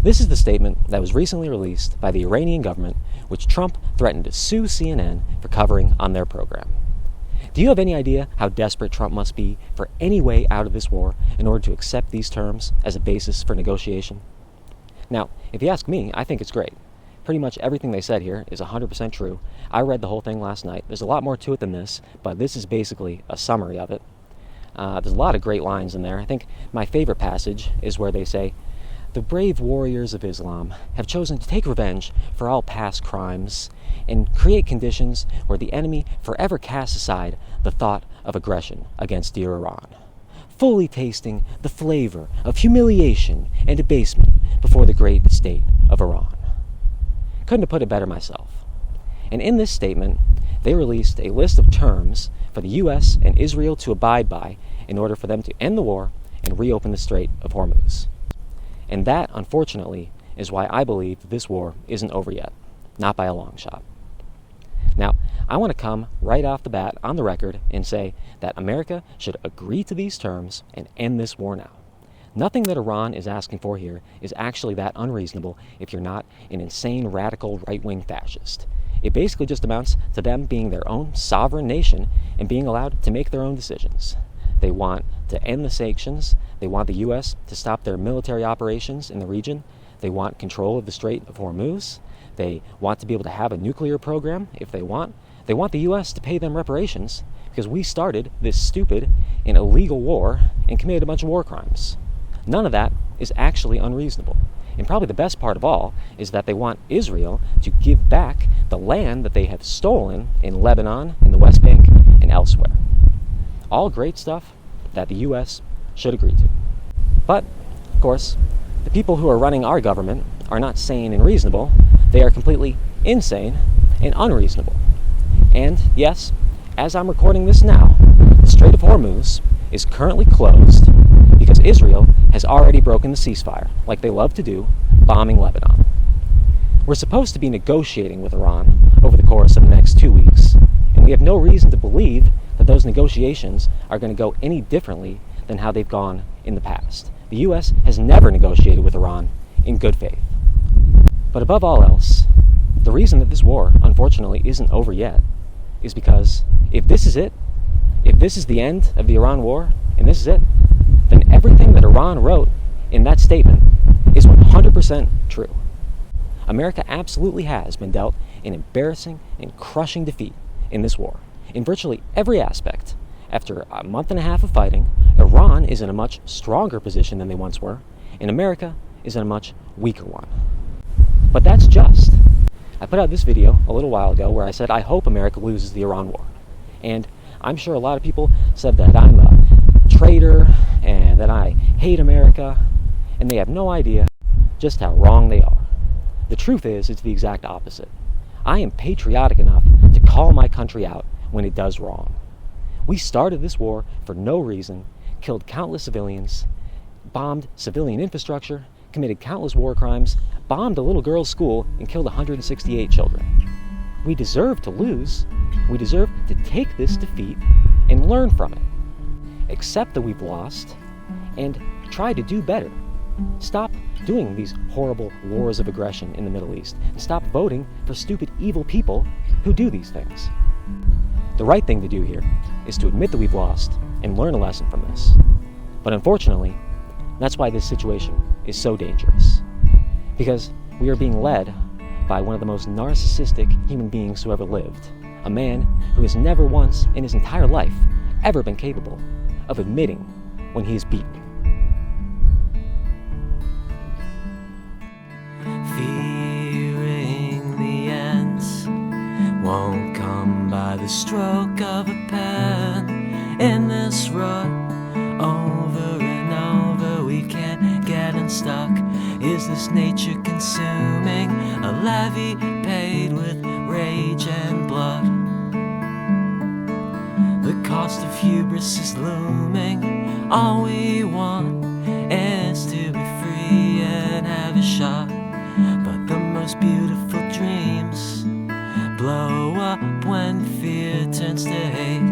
This is the statement that was recently released by the Iranian government, which Trump threatened to sue CNN for covering on their program. Do you have any idea how desperate Trump must be for any way out of this war in order to accept these terms as a basis for negotiation? Now, if you ask me, I think it's great. Pretty much everything they said here is 100% true. I read the whole thing last night. There's a lot more to it than this, but this is basically a summary of it. There's a lot of great lines in there. I think my favorite passage is where they say, "The brave warriors of Islam have chosen to take revenge for all past crimes and create conditions where the enemy forever casts aside the thought of aggression against dear Iran, fully tasting the flavor of humiliation and abasement before the great state of Iran." Couldn't have put it better myself. And in this statement, they released a list of terms for the U.S. and Israel to abide by in order for them to end the war and reopen the Strait of Hormuz. And that, unfortunately, is why I believe that this war isn't over yet, not by a long shot. Now, I want to come right off the bat on the record and say that America should agree to these terms and end this war now. Nothing that Iran is asking for here is actually that unreasonable if you're not an insane, radical, right-wing fascist. It basically just amounts to them being their own sovereign nation and being allowed to make their own decisions. They want to end the sanctions. They want the U.S. to stop their military operations in the region. They want control of the Strait of Hormuz. They want to be able to have a nuclear program if they want. They want the U.S. to pay them reparations because we started this stupid and illegal war and committed a bunch of war crimes. None of that is actually unreasonable. And probably the best part of all is that they want Israel to give back the land that they have stolen in Lebanon, in the West Bank, and elsewhere. All great stuff that the U.S. should agree to. But, of course, the people who are running our government are not sane and reasonable. They are completely insane and unreasonable. And, yes, as I'm recording this now, the Strait of Hormuz is currently closed because Israel has already broken the ceasefire, like they love to do, bombing Lebanon. We're supposed to be negotiating with Iran over the course of the next 2 weeks, and we have no reason to believe that those negotiations are going to go any differently than how they've gone in the past. The U.S. has never negotiated with Iran in good faith. But above all else, the reason that this war, unfortunately, isn't over yet is because if this is it, if this is the end of the Iran war, and this is it, then everything that Iran wrote in that statement is 100% true. America absolutely has been dealt an embarrassing and crushing defeat in this war. In virtually every aspect, after a month and a half of fighting, Iran is in a much stronger position than they once were, and America is in a much weaker one. But that's just. I put out this video a little while ago where I said I hope America loses the Iran war. And I'm sure a lot of people said that I'm a traitor and that I hate America, and they have no idea just how wrong they are. The truth is, it's the exact opposite. I am patriotic enough to call my country out when it does wrong. We started this war for no reason, killed countless civilians, bombed civilian infrastructure, committed countless war crimes, bombed a little girl's school, and killed 168 children. We deserve to lose. We deserve to take this defeat and learn from it. Accept that we've lost and try to do better. Stop doing these horrible wars of aggression in the Middle East and stop voting for stupid, evil people who do these things. The right thing to do here is to admit that we've lost and learn a lesson from this. But unfortunately, that's why this situation is so dangerous. Because we are being led by one of the most narcissistic human beings who ever lived. A man who has never once in his entire life ever been capable of admitting when he is beaten. Fearing the ends won't come by the stroke of a pen. In this rut, over and over, we can't get unstuck. Is this nature consuming a levy paid with rage and blood? The cost of hubris is looming. All we want is to be free and have a shot. But the most beautiful dreams blow up when fear turns to hate.